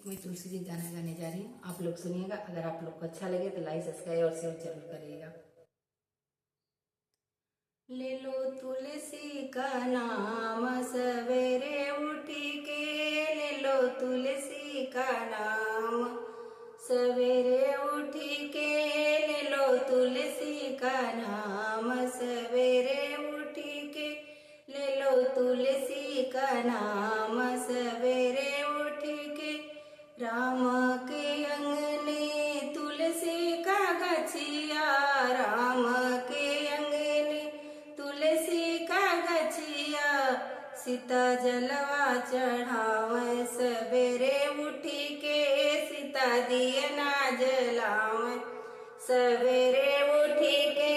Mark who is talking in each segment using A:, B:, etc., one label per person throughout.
A: मैं तुलसी जी गाना गाने जा रही हूँ, आप लोग सुनिएगा। अगर आप लोग को अच्छा लगे तो लाइक सब्सक्राइब और शेयर जरूर करिएगा। ले लो तुलसी का नाम सवेरे उठी के, ले लो तुलसी का नाम सवेरे उठी के, ले लो तुलसी का नाम सवेरे उठी के, ले लो तुलसी का नाम सवेरे उठी के। राम के अंगने तुलसी का गछिया, राम के अंगने तुलसी का गछिया, सीता जलवा चढ़ावे सवेरे उठी के, सीता दिया ना जलावे सवेरे उठी के,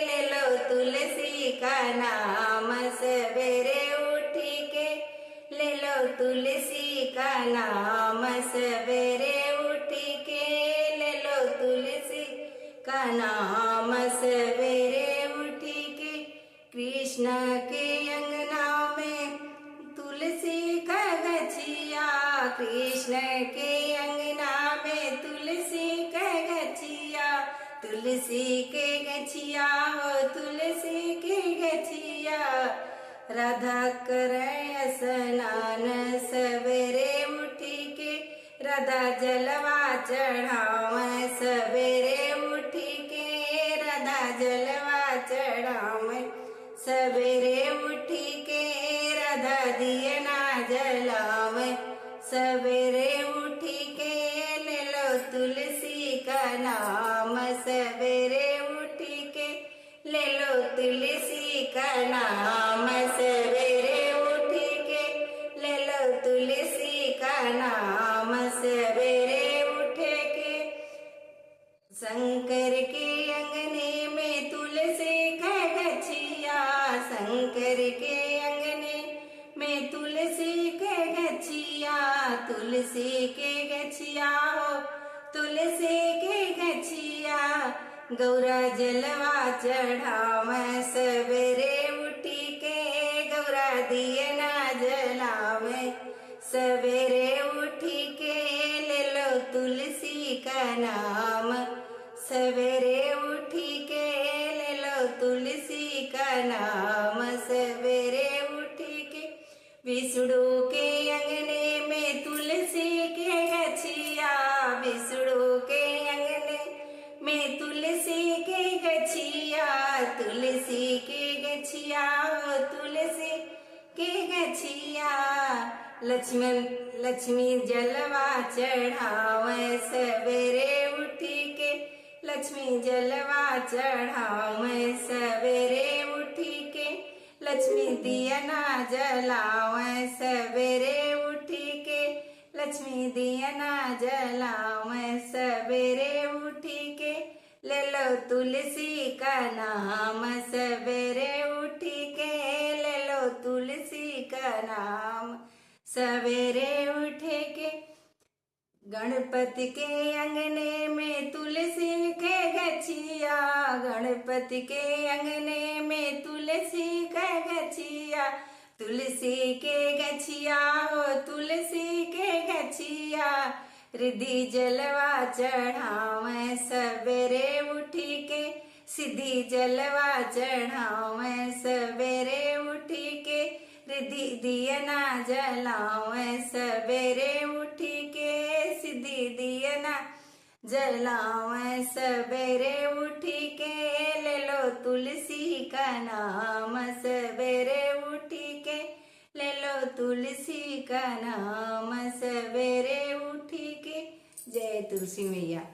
A: ले लो तुलसी का नाम सवेरे उठी के, ले लो तुलसी का नाम सवेरे उठी के, ले लो तुलसी का नाम सवेरे उठी के। कृष्ण के अंगना में तुलसी का गछिया, कृष्ण के अंगना में तुलसी का गछिया, तुलसी के गछिया हो तुलसी के गछिया। राधा करे स्नान सवेरे उठी के, राधा जलवा चढ़ावे सवेरे उठी के, राधा जलवा चढ़ावे सवेरे उठी के, राधा दिया ना जलावे सवेरे उठी के, ले लो तुलसी का नाम सवेरे उठी के, ले लो तुलसी का नाम सवेरे उठी के, ले लो तुलसी का नाम सवेरे उठे के। शंकर के अंगने में तुलसी का गछिया, शंकर के अंगने में तुलसी के गछिया, तुलसी के गछिया हो तुलसी के गछिया। गौरा जलवा चढ़ावे सवेरे उठी के, गौरा दिया ना जलावे सवेरे उठी के, ले लो तुलसी का नाम सवेरे उठी के, ले लो तुलसी का नाम सवेरे उठी के। विष्णु के अंगने में तुलसी के गछिया, विष्णु के अंगने में तुलसी के गछिया, तुलसी के गछिया हो तुलसी के गछिया। लक्ष्मी जलवा चढ़ावे सवेरे उठी के, लक्ष्मी जलवा चढ़ावे सवेरे उठी के, लक्ष्मी दिया ना जलावे सवेरे उठी के, लक्ष्मी दिया ना जलावे सवेरे उठी के, ले लो तुलसी का नाम सवेरे उठी के, ले लो तुलसी का नाम सवेरे उठे के। गणपति के अंगने में तुलसी के गछिया, गणपति के अंगने में तुलसी का गछिया, तुलसी के गछिया हो तुलसी के गछिया। रिद्धि जलवा चढ़ावे सवेरे उठी के, सिद्धि जलवा चढ़ावे सवेरे उठी के, रिद्धि दिया ना जलावे सवेरे उठी के, सिद्धि दिया ना जलावे सवेरे उठी के, ले लो तुलसी का नाम सवेरे उठी के, ले लो तुलसी का नाम सवेरे उठी के। जय तुलसी मैया।